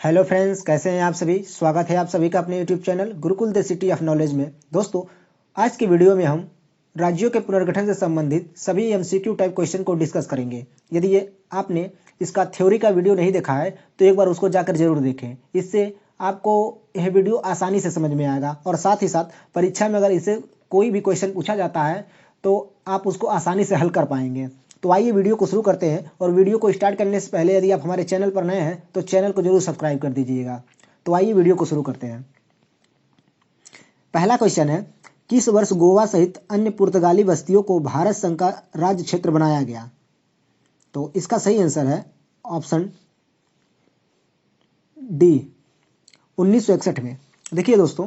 Hello friends, कैसे हैं आप सभी। स्वागत है आप सभी का अपने YouTube channel Gurukul the city of knowledge में। दोस्तों, आज की वीडियो में हम राज्यों के पुनर्गठन से संबंधित सभी एमसीक्यू टाइप क्वेश्चन को डिस्कस करेंगे। यदि ये आपने इसका थ्योरी का वीडियो नहीं देखा है तो एक बार उसको जाकर जरूर देखें। इससे आपको यह वीडियो आसानी से समझ में आएगा और साथ ही साथ परीक्षा में अगर इसे कोई भी क्वेश्चन पूछा जाता है तो आप उसको आसानी से हल कर पाएंगे। तो आइए वीडियो को शुरू करते हैं। और वीडियो को स्टार्ट करने से पहले यदि आप हमारे चैनल पर नए हैं तो चैनल को जरूर सब्सक्राइब कर दीजिएगा। तो आइए वीडियो को शुरू करते हैं। पहला क्वेश्चन है, किस वर्ष गोवा सहित अन्य पुर्तगाली बस्तियों को भारत संघ का राज्य क्षेत्र बनाया गया? तो इसका सही आंसर है ऑप्शन डी, 1961 में। देखिए दोस्तों,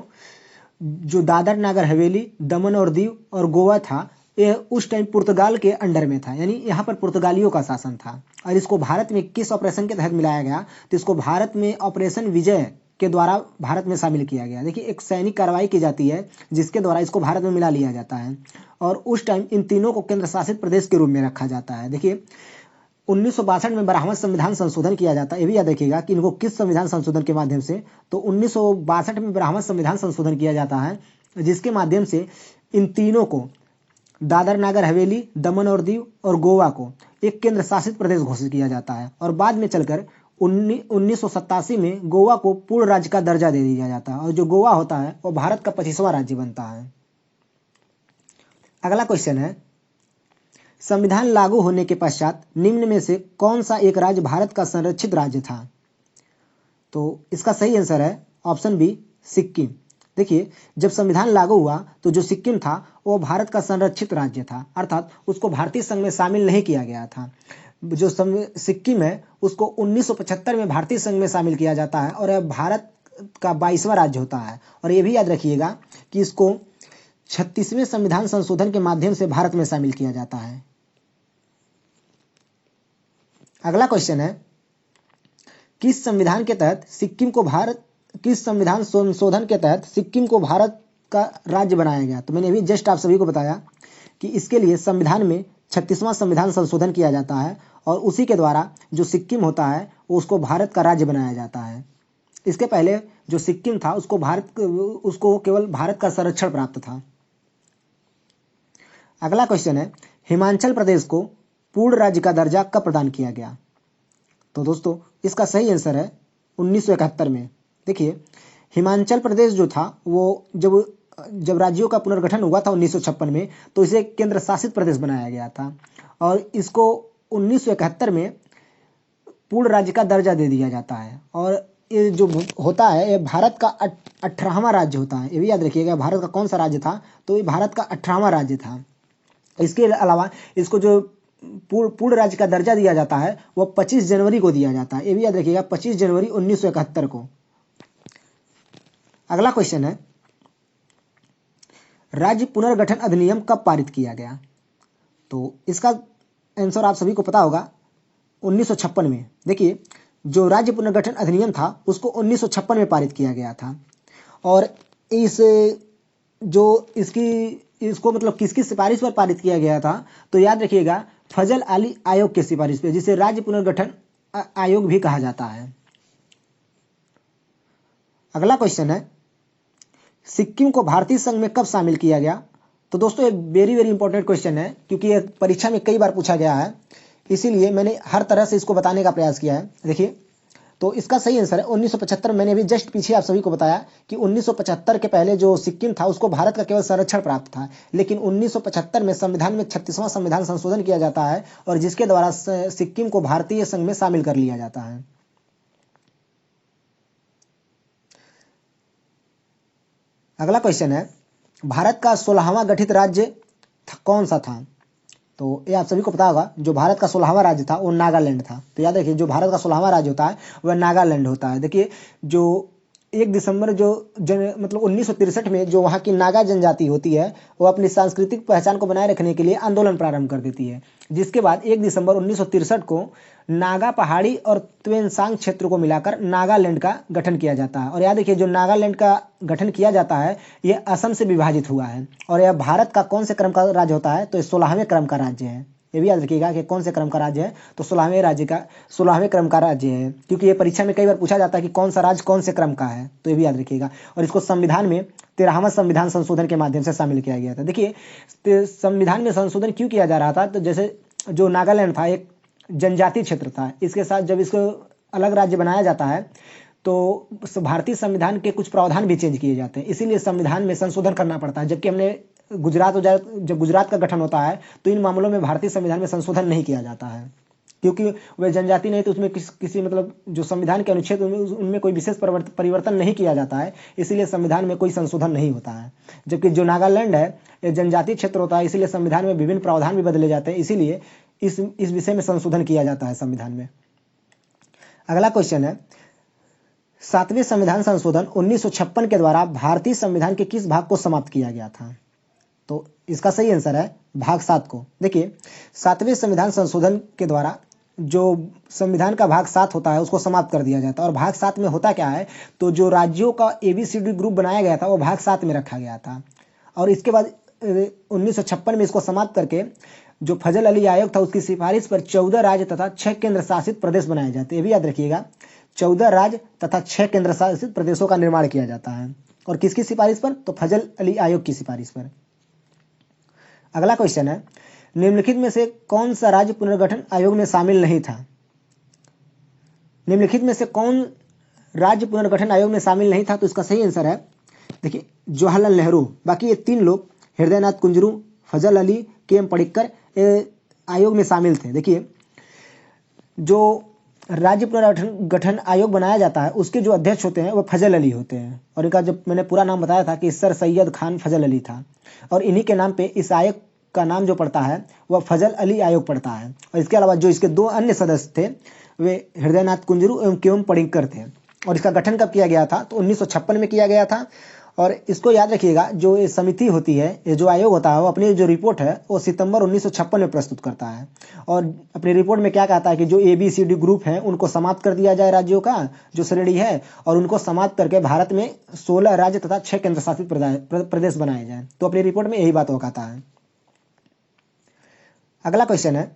जो दादर नागर हवेली, दमन और दीव और गोवा था, यह उस टाइम पुर्तगाल के अंडर में था, यानी यहाँ पर पुर्तगालियों का शासन था। और इसको भारत में किस ऑपरेशन के तहत मिलाया गया? तो इसको भारत में ऑपरेशन विजय के द्वारा भारत में शामिल किया गया। देखिए, एक सैनिक कार्रवाई की जाती है जिसके द्वारा इसको भारत में मिला लिया जाता है और उस टाइम इन तीनों को केंद्र शासित प्रदेश के रूप में रखा जाता है। देखिए, 1962 में 12वां संविधान संशोधन किया जाता है। ये भी याद रखिएगा कि इनको किस संविधान संशोधन के माध्यम से, तो 1962 में 12वां संविधान संशोधन किया जाता है जिसके माध्यम से इन तीनों को, दादर नागर हवेली, दमन और दीव और गोवा को एक केंद्र शासित प्रदेश घोषित किया जाता है। और बाद में चलकर 1987 में गोवा को पूर्ण राज्य का दर्जा दे दिया जाता है और जो गोवा होता है वो भारत का 25वां राज्य बनता है। अगला क्वेश्चन है, संविधान लागू होने के पश्चात निम्न में से कौन सा एक राज्य भारत का संरक्षित राज्य था? तो इसका सही आंसर है ऑप्शन बी, सिक्किम। देखिए, जब संविधान लागू हुआ तो जो सिक्किम था वो भारत का संरक्षित राज्य था, अर्थात उसको भारतीय संघ में शामिल नहीं किया गया था। जो सिक्किम है उसको 1975 में भारतीय संघ में शामिल किया जाता है और यह भारत का 22वां राज्य होता है। और ये भी याद रखिएगा कि इसको 36वें संविधान संशोधन के माध्यम से भारत में शामिल किया जाता है। अगला क्वेश्चन है, किस संविधान के तहत सिक्किम को भारत किस संविधान संशोधन के तहत सिक्किम को भारत का राज्य बनाया गया? तो मैंने अभी जस्ट आप सभी को बताया कि इसके लिए संविधान में 36वां संविधान संशोधन किया जाता है और उसी के द्वारा जो सिक्किम होता है वो उसको भारत का राज्य बनाया जाता है। इसके पहले जो सिक्किम था उसको केवल भारत का संरक्षण प्राप्त था। अगला क्वेश्चन है, हिमाचल प्रदेश को पूर्ण राज्य का दर्जा कब प्रदान किया गया? तो दोस्तों, इसका सही आंसर है 1971 में। देखिए, हिमाचल प्रदेश जो था वो जब राज्यों का पुनर्गठन हुआ था 1956 में, तो इसे केंद्र शासित प्रदेश बनाया गया था और इसको 1971 में पूर्ण राज्य का दर्जा दे दिया जाता है। और ये जो होता है ये भारत का 18वां राज्य होता है। ये भी याद रखिएगा, भारत का कौन सा राज्य था? तो ये भारत का 18वां राज्य था। इसके अलावा इसको जो पूर्ण राज्य का दर्जा दिया जाता है वो 25 जनवरी को दिया जाता है। ये भी याद रखिएगा, 25 जनवरी 1971 को। अगला क्वेश्चन है, राज्य पुनर्गठन अधिनियम कब पारित किया गया? तो इसका आंसर आप सभी को पता होगा, 1956 में। देखिए, जो राज्य पुनर्गठन अधिनियम था उसको 1956 में पारित किया गया था और इसको मतलब किसकी सिफारिश पर पारित किया गया था? तो याद रखिएगा, फजल अली आयोग की सिफारिश पे, जिसे राज्य पुनर्गठन आयोग भी कहा जाता है। अगला क्वेश्चन है, सिक्किम को भारतीय संघ में कब शामिल किया गया? तो दोस्तों, एक वेरी वेरी इंपॉर्टेंट क्वेश्चन है क्योंकि यह परीक्षा में कई बार पूछा गया है, इसीलिए मैंने हर तरह से इसको बताने का प्रयास किया है। देखिए, तो इसका सही आंसर है 1975। मैंने अभी जस्ट पीछे आप सभी को बताया कि 1975 के पहले जो सिक्किम था उसको भारत का केवल संरक्षण प्राप्त था, लेकिन 1975 में संविधान में 36वां संविधान संशोधन किया जाता है और जिसके द्वारा सिक्किम को भारतीय संघ में शामिल कर लिया जाता है। अगला क्वेश्चन है, भारत का 16वां गठित राज्य कौन सा था? तो ये आप सभी को पता होगा, जो भारत का 16वां राज्य था वो नागालैंड था। तो याद रखिए, जो भारत का 16वां राज्य होता है वह नागालैंड होता है। देखिए, जो 1 दिसंबर मतलब 1963 में जो वहाँ की नागा जनजाति होती है वो अपनी सांस्कृतिक पहचान को बनाए रखने के लिए आंदोलन प्रारंभ कर देती है, जिसके बाद 1 दिसंबर 1963 को नागा पहाड़ी और त्वेनसांग क्षेत्र को मिलाकर नागालैंड का गठन किया जाता है। और याद रखिए, जो नागालैंड का गठन किया जाता है यह असम से विभाजित हुआ है और यह भारत का कौन से क्रम का राज्य होता है? तो 16वें क्रम का राज्य है। ये भी याद रखिएगा कि कौन से क्रम का राज्य है, तो 16वें क्रम का राज्य है, क्योंकि ये परीक्षा में कई बार पूछा जाता है कि कौन सा राज्य कौन से क्रम का है, तो ये भी याद रखिएगा। और इसको संविधान में 13वां संविधान संशोधन के माध्यम से शामिल किया गया था। देखिए संविधान में संशोधन क्यों किया जा रहा था, तो जैसे जो नागालैंड था एक जनजातीय क्षेत्र था, इसके साथ जब इसको अलग राज्य बनाया जाता है तो भारतीय संविधान के कुछ प्रावधान भी चेंज किए जाते हैं, इसीलिए संविधान में संशोधन करना पड़ता है। जबकि हमने जब गुजरात का गठन होता है तो इन मामलों में भारतीय संविधान में संशोधन नहीं किया जाता है, क्योंकि वह जनजाति नहीं, तो उसमें किसी मतलब जो संविधान के अनुच्छेद उनमें कोई विशेष परिवर्तन नहीं किया जाता है, इसीलिए संविधान में कोई संशोधन नहीं होता है। जबकि जो नागालैंड है ये जनजातीय क्षेत्र होता है, इसीलिए संविधान में विभिन्न प्रावधान भी बदले जाते हैं, इसीलिए इस विषय में संशोधन किया जाता है संविधान में। अगला क्वेश्चन है, 7वें संविधान संशोधन 1956 के द्वारा भारतीय संविधान के किस भाग को समाप्त किया गया था? तो इसका सही आंसर है भाग 7 को। देखिए 7वें संविधान संशोधन के द्वारा जो संविधान का भाग 7 होता है उसको समाप्त कर दिया जाता है। और भाग 7 में होता क्या है, तो जो राज्यों का ABCD ग्रुप बनाया गया था वो भाग 7 में रखा गया था। और इसके बाद 1956 में इसको समाप्त करके जो फजल अली आयोग था उसकी सिफारिश पर 14 राज्य तथा 6 केंद्र शासित प्रदेश बनाए जाते हैं। ये भी याद रखिएगा, 14 राज्य तथा 6 केंद्र शासित प्रदेशों का निर्माण किया जाता है। और किसकी सिफारिश पर, तो फजल अली आयोग की सिफारिश पर। अगला क्वेश्चन है, निम्नलिखित में से कौन सा राज्य पुनर्गठन आयोग में शामिल नहीं था? निम्नलिखित में से कौन राज्य पुनर्गठन आयोग में शामिल नहीं था? तो इसका सही आंसर है, देखिए जवाहरलाल नेहरू। बाकी ये 3 लोग हृदयनाथ कुंजरू, फजल अली, KM पडिक्कर आयोग में शामिल थे। देखिए जो राज्य पुनर्गठन आयोग बनाया जाता है उसके जो अध्यक्ष होते हैं वो फजल अली होते हैं। और इनका जब मैंने पूरा नाम बताया था कि सर सैयद खान फजल अली था, और इन्हीं के नाम पे इस आयोग का नाम जो पड़ता है वह फजल अली आयोग पड़ता है। और इसके अलावा जो इसके 2 अन्य सदस्य थे वे हृदयनाथ कुंजरू एवं KM पडिक्कर थे। और इसका गठन कब किया गया था, तो 1956 में किया गया था। और इसको याद रखिएगा, जो ये समिति होती है, ये जो आयोग होता है वो अपनी जो रिपोर्ट है वो सितंबर 1956 में प्रस्तुत करता है। और अपनी रिपोर्ट में क्या कहता है कि जो ABCD ग्रुप है उनको समाप्त कर दिया जाए, राज्यों का जो श्रेणी है, और उनको समाप्त करके भारत में 16 राज्य तथा 6 केंद्र शासित प्रदेश बनाए जाए। तो अपनी रिपोर्ट में यही बात वो कहता है। अगला क्वेश्चन है,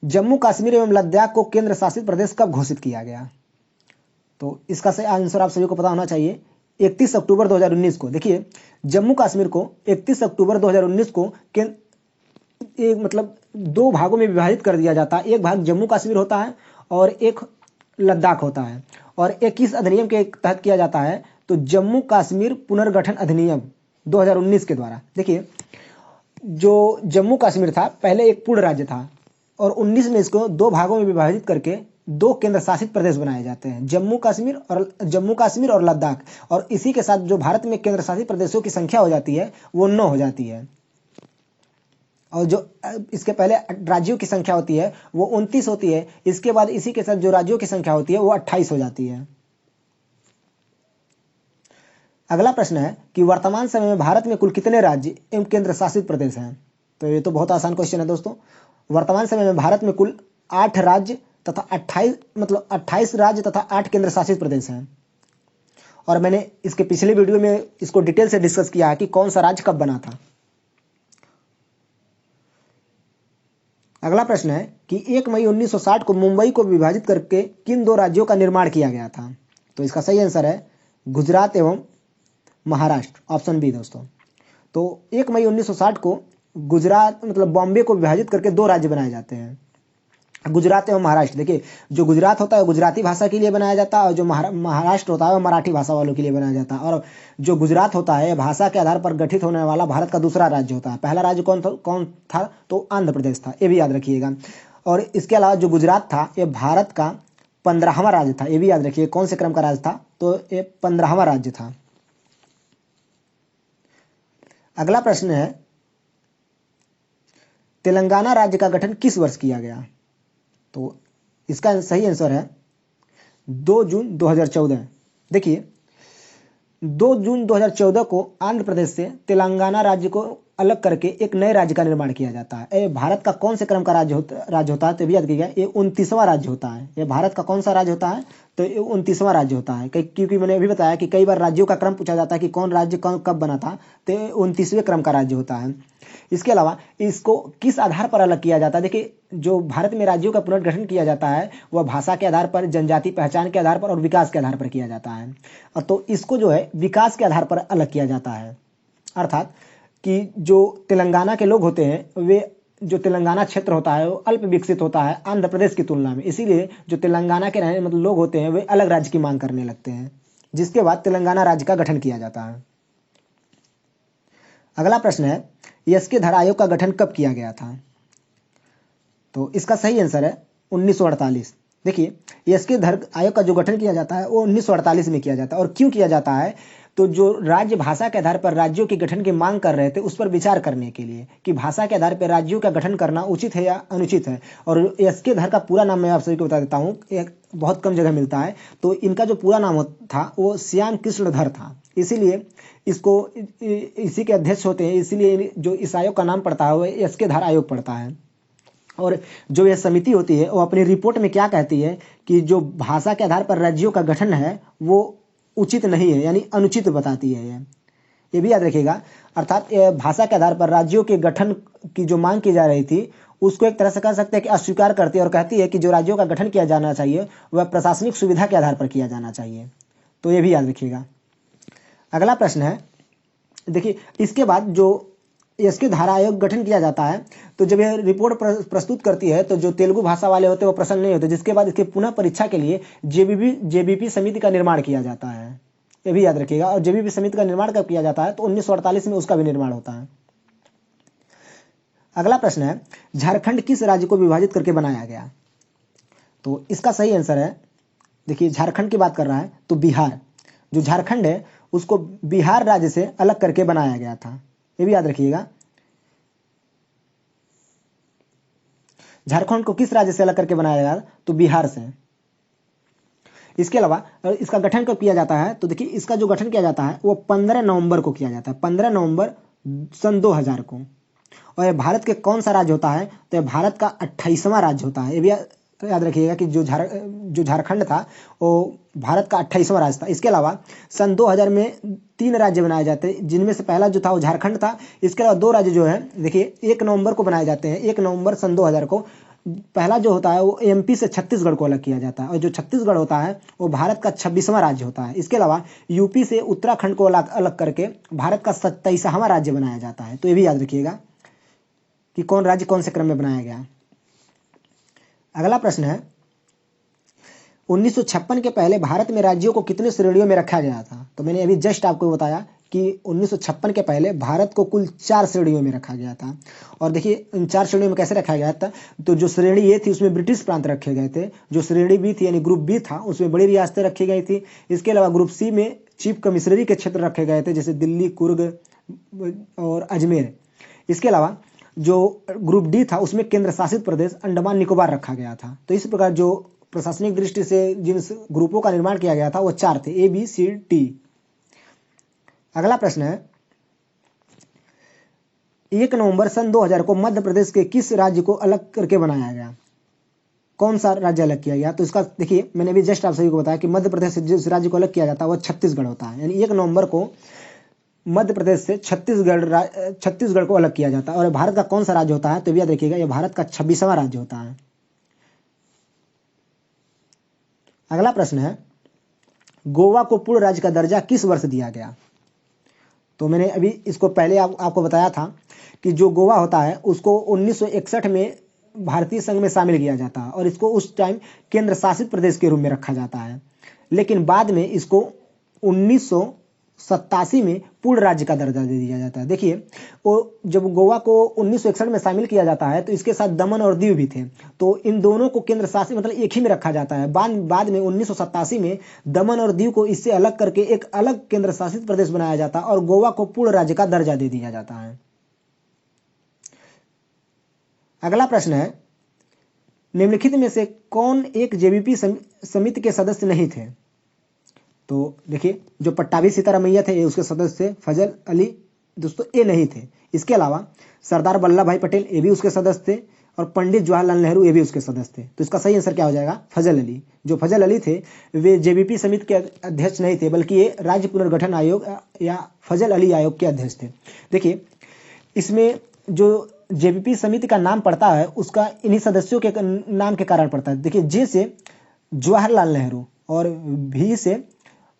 जम्मू कश्मीर एवं लद्दाख को केंद्र शासित प्रदेश कब घोषित किया गया? तो इसका सही आंसर आप सभी को पता होना चाहिए, 31 अक्टूबर 2019 को। देखिए जम्मू कश्मीर को 31 अक्टूबर 2019 को मतलब 2 भागों में विभाजित कर दिया जाता है। एक भाग जम्मू कश्मीर होता है और एक लद्दाख होता है। और एक किस अधिनियम के तहत किया जाता है, तो जम्मू कश्मीर पुनर्गठन अधिनियम 2019 के द्वारा। देखिए जो जम्मू कश्मीर था पहले एक पूर्ण राज्य था, और 19 में इसको 2 भागों में विभाजित करके 2 केंद्र शासित प्रदेश बनाए जाते हैं, जम्मू कश्मीर और लद्दाख। और इसी के साथ जो भारत में केंद्र शासित प्रदेशों की संख्या हो जाती है वो 9 हो जाती है। और जो इसके पहले राज्यों की संख्या होती है वो 29 होती है। इसके बाद इसी के साथ जो राज्यों की संख्या होती है वो 28 हो जाती है। अगला प्रश्न है कि वर्तमान समय में भारत में कुल कितने राज्य एवं केंद्र शासित प्रदेश हैं? तो ये तो बहुत आसान क्वेश्चन है दोस्तों। वर्तमान समय में भारत में कुल 8 राज्य तथा 28 राज्य तथा 8 केंद्र शासित प्रदेश हैं। और मैंने इसके पिछले वीडियो में इसको डिटेल से डिस्कस किया है कि कौन सा राज्य कब बना था। अगला प्रश्न है कि 1 मई 1960 को मुंबई को विभाजित करके किन 2 राज्यों का निर्माण किया गया था? तो इसका सही आंसर है गुजरात एवं महाराष्ट्र, ऑप्शन बी दोस्तों। तो 1 मई 1960 को गुजरात बॉम्बे को विभाजित करके 2 राज्य बनाए जाते हैं, गुजरात एवं महाराष्ट्र। देखिए जो गुजरात होता है गुजराती भाषा के लिए बनाया जाता है, और जो महाराष्ट्र होता है वो मराठी भाषा वालों के लिए बनाया जाता है। और जो गुजरात होता है भाषा के आधार पर गठित होने वाला भारत का दूसरा राज्य होता है। पहला राज्य कौन था? तो आंध्र प्रदेश था, ये भी याद रखिएगा। और इसके अलावा जो गुजरात था ये भारत का 15वां राज्य था, ये भी याद रखिए कौन से क्रम का राज्य था, तो ये 15वां राज्य था। अगला प्रश्न है, तेलंगाना राज्य का गठन किस वर्ष किया गया? तो इसका सही आंसर है 2 जून 2014। देखिए 2 जून 2014 को आंध्र प्रदेश से तेलंगाना राज्य को अलग करके एक नए राज्य का निर्माण किया जाता है। ये भारत का कौन से क्रम का राज्य होता है तो भी याद कीजिएगा, ये 29वां राज्य होता है। ये भारत का कौन सा राज्य होता है तो ये 29वां राज्य होता है। क्योंकि मैंने अभी बताया कि कई बार राज्यों का क्रम पूछा जाता है कि कौन राज्य कब बना था, तो ये 29वें क्रम का राज्य होता है। इसके अलावा इसको किस आधार पर अलग किया जाता है? देखिए, जो भारत में राज्यों का पुनर्गठन किया जाता है वह भाषा के आधार पर, जनजाति पहचान के आधार पर और विकास के आधार पर किया जाता है। और तो इसको जो है विकास के आधार पर अलग किया जाता है। अर्थात कि जो तेलंगाना के लोग होते हैं, वे जो तेलंगाना क्षेत्र होता है वो अल्प विकसित होता है आंध्र प्रदेश की तुलना में, इसीलिए जो तेलंगाना के रहने मतलब लोग होते हैं वे अलग राज्य की मांग करने लगते हैं, जिसके बाद तेलंगाना राज्य का गठन किया जाता है। अगला प्रश्न है, यस्के धर आयोग का गठन कब किया गया था? तो इसका सही आंसर है 1948। देखिए, यस्के धर आयोग का जो गठन किया जाता है वो 1948 में किया जाता है। और क्यों किया जाता है? तो जो राज्य भाषा के आधार पर राज्यों के गठन की मांग कर रहे थे उस पर विचार करने के लिए कि भाषा के आधार पर राज्यों का गठन करना उचित है या अनुचित है। और यस्के धर का पूरा नाम मैं आप सभी को बता देता हूँ, एक बहुत कम जगह मिलता है। तो इनका जो पूरा नाम था वो श्याम कृष्ण धर था, इसीलिए इसको इसी के अध्यक्ष होते हैं, इसीलिए जो इस आयोग का नाम पड़ता है वो यस्के धर आयोग पड़ता है। और जो यह समिति होती है वो अपनी रिपोर्ट में क्या कहती है कि जो भाषा के आधार पर राज्यों का गठन है वो उचित नहीं है, यानी अनुचित बताती है। ये भी याद रखिएगा। अर्थात भाषा के आधार पर राज्यों के गठन की जो मांग की जा रही थी उसको एक तरह से कह सकते हैं कि अस्वीकार करती है और कहती है कि जो राज्यों का गठन किया जाना चाहिए वह प्रशासनिक सुविधा के आधार पर किया जाना चाहिए। तो ये भी याद रखिएगा। अगला प्रश्न है, देखिए इसके बाद जो इसके धारा आयोग गठन किया जाता है तो जब यह रिपोर्ट प्रस्तुत करती है तो जो तेलुगु भाषा वाले होते हैं वो प्रसन्न नहीं होते, जिसके बाद इसके पुनः परीक्षा के लिए जेबीपी समिति का निर्माण किया जाता है। ये भी याद रखिएगा। और जेबीपी समिति का निर्माण कब किया जाता है तो 1948 में उसका भी निर्माण होता है। अगला प्रश्न है, झारखंड किस राज्य को विभाजित करके बनाया गया? तो इसका सही आंसर है, देखिए झारखंड की बात कर रहा है तो बिहार, जो झारखंड है उसको बिहार राज्य से अलग करके बनाया गया था। ये भी याद रखिएगा। झारखंड को किस राज्य से अलग करके बनाया गया तो बिहार से। इसके अलावा इसका गठन कब किया जाता है तो देखिए इसका जो गठन किया जाता है वो 15 नवंबर को किया जाता है, 15 नवंबर सन 2000 को। और ये भारत के कौन सा राज्य होता है तो ये भारत का 28वां राज्य होता है। ये भी याद रखिएगा कि जो झारखंड था वो भारत का 28वां राज्य था। इसके अलावा सन 2000 में 3 राज्य बनाए जाते हैं, जिनमें से पहला जो था वो झारखंड था। इसके अलावा 2 राज्य जो है देखिए 1 नवंबर को बनाए जाते हैं, 1 नवंबर सन 2000 को। पहला जो होता है वो एमपी से छत्तीसगढ़ को अलग किया जाता है और जो छत्तीसगढ़ होता है वो भारत का 26वां राज्य होता है। इसके अलावा यूपी से उत्तराखंड को अलग करके भारत का 27वां राज्य बनाया जाता है। तो ये भी याद रखिएगा कि कौन राज्य कौन से क्रम में बनाया गया। अगला प्रश्न है, 1956 के पहले भारत में राज्यों को कितने श्रेणियों में रखा गया था? तो मैंने अभी जस्ट आपको बताया कि 1956 के पहले भारत को कुल 4 श्रेणियों में रखा गया था। और देखिए इन 4 श्रेणियों में कैसे रखा गया था तो जो श्रेणी ए थी उसमें ब्रिटिश प्रांत रखे गए थे, जो श्रेणी बी थी यानी ग्रुप बी था उसमें बड़ी रियासतें रखी गई थी। इसके अलावा ग्रुप सी में चीफ कमिश्नरी के क्षेत्र रखे गए थे जैसे दिल्ली, कुर्ग और अजमेर। इसके अलावा जो ग्रुप डी था उसमें केंद्र शासित प्रदेश अंडमान निकोबार रखा गया था। तो इस प्रकार जो प्रशासनिक दृष्टि से जिन ग्रुपों का निर्माण किया गया था वो 4 थे, ABCD। अगला प्रश्न है, 1 नवंबर सन 2000 को मध्य प्रदेश के किस राज्य को अलग करके बनाया गया? कौन सा राज्य अलग किया गया? तो इसका देखिए मैंने भी जस्ट आप सभी को बताया कि मध्य प्रदेश से जिस राज्य को अलग किया जाता है वो छत्तीसगढ़ होता है। यानी 1 नवंबर को मध्य प्रदेश से छत्तीसगढ़ को अलग किया जाता है। और भारत का कौन सा राज्य होता है तो याद रखिएगा ये भारत का 26वां राज्य होता है। अगला प्रश्न है, गोवा को पूर्ण राज्य का दर्जा किस वर्ष दिया गया? तो मैंने अभी इसको पहले आपको बताया था कि जो गोवा होता है उसको 1961 में भारतीय संघ में शामिल किया जाता है और इसको उस टाइम केंद्र शासित प्रदेश के रूप में रखा जाता है। लेकिन बाद में इसको 1987 में पूर्ण राज्य का दर्जा दे दिया जाता है। देखिए वो जब गोवा को 1961 में शामिल किया जाता है तो इसके साथ दमन और दीव भी थे, तो इन दोनों को केंद्र शासित मतलब एक ही में रखा जाता है। बाद में 1987 में दमन और दीव को इससे अलग करके एक अलग केंद्र शासित प्रदेश बनाया जाता है और गोवा को पूर्ण राज्य का दर्जा दे दिया जाता है। अगला प्रश्न है, निम्नलिखित में से कौन एक जेबीपी समिति के सदस्य नहीं थे? तो देखिए जो पट्टाभी सीतारामैया थे उसके सदस्य थे फजल अली दोस्तों ये नहीं थे। इसके अलावा सरदार वल्लभ भाई पटेल ये भी उसके सदस्य थे और पंडित जवाहरलाल नेहरू ये भी उसके सदस्य थे। तो इसका सही आंसर क्या हो जाएगा? फजल अली। जो फजल अली थे वे जेबीपी समिति के अध्यक्ष नहीं थे, बल्कि ये राज्य पुनर्गठन आयोग या फजल अली आयोग के अध्यक्ष थे। देखिए इसमें जो जेबीपी समिति का नाम पड़ता है उसका इन्हीं सदस्यों के नाम के कारण पड़ता है। देखिए जे से जवाहरलाल नेहरू और भी से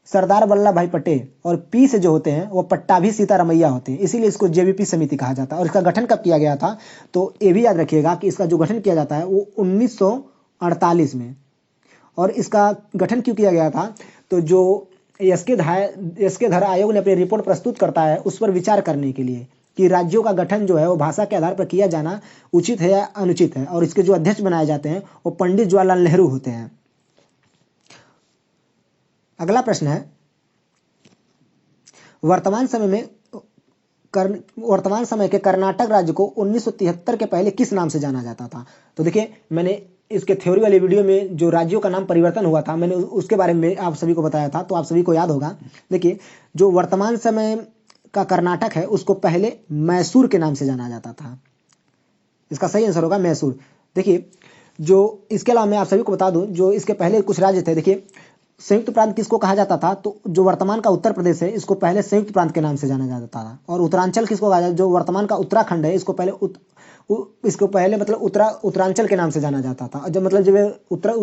सरदार वल्लभ भाई पटेल और पी से जो होते हैं वो पट्टाभी सीतारमैया होते हैं, इसीलिए इसको जेबीपी समिति कहा जाता है। और इसका गठन कब किया गया था? तो ये भी याद रखिएगा कि इसका जो गठन किया जाता है वो 1948 में। और इसका गठन क्यों किया गया था? तो जो एस के धर आयोग ने अपनी रिपोर्ट प्रस्तुत करता है उस पर विचार करने के लिए कि राज्यों का गठन जो है वो भाषा के आधार पर किया जाना उचित है या अनुचित है। और इसके जो अध्यक्ष बनाए जाते हैं वो पंडित जवाहरलाल नेहरू होते हैं। अगला प्रश्न है, वर्तमान समय के कर्नाटक राज्य को 1973 के पहले किस नाम से जाना जाता था? तो देखिए मैंने इसके थ्योरी वाली वीडियो में जो राज्यों का नाम परिवर्तन हुआ था मैंने उसके बारे में आप सभी को बताया था, तो आप सभी को याद होगा। देखिए जो वर्तमान समय का कर्नाटक है उसको पहले मैसूर के नाम से जाना जाता था। इसका सही आंसर होगा मैसूर। देखिए जो इसके अलावा मैं आप सभी को बता दूं जो इसके पहले कुछ राज्य थे। देखिए संयुक्त प्रांत किसको कहा जाता था? तो जो वर्तमान का उत्तर प्रदेश है इसको पहले संयुक्त प्रांत के नाम से जाना जाता था। और उत्तरांचल किसको कहा जाता? जो वर्तमान का उत्तराखंड है इसको पहले मतलब उत्तरांचल के नाम से जाना जाता था। जब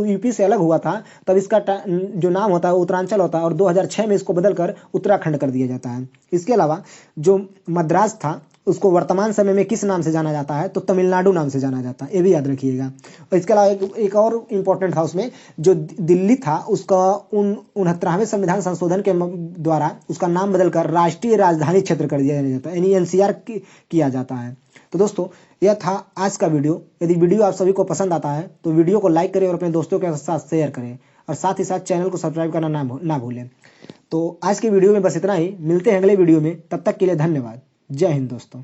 यूपी से अलग हुआ था तब इसका जो नाम होता है उत्तरांचल होता है और 2006 में इसको बदलकर उत्तराखंड कर दिया जाता है। इसके अलावा जो मद्रास था उसको वर्तमान समय में किस नाम से जाना जाता है? तो तमिलनाडु नाम से जाना जाता है, ये भी याद रखिएगा। और इसके अलावा एक और इम्पोर्टेंट था उसमें, जो दिल्ली था उसका 69वें संविधान संशोधन के द्वारा उसका नाम बदलकर राष्ट्रीय राजधानी क्षेत्र कर दिया जाता है, यानी एनसीआर किया जाता है। तो दोस्तों यह था आज का वीडियो। यदि वीडियो आप सभी को पसंद आता है तो वीडियो को लाइक करें और अपने दोस्तों के साथ शेयर करें और साथ ही साथ चैनल को सब्सक्राइब करना ना भूलें। तो आज के वीडियो में बस इतना ही, मिलते हैं अगले वीडियो में, तब तक के लिए धन्यवाद। जय हिंद दोस्तों।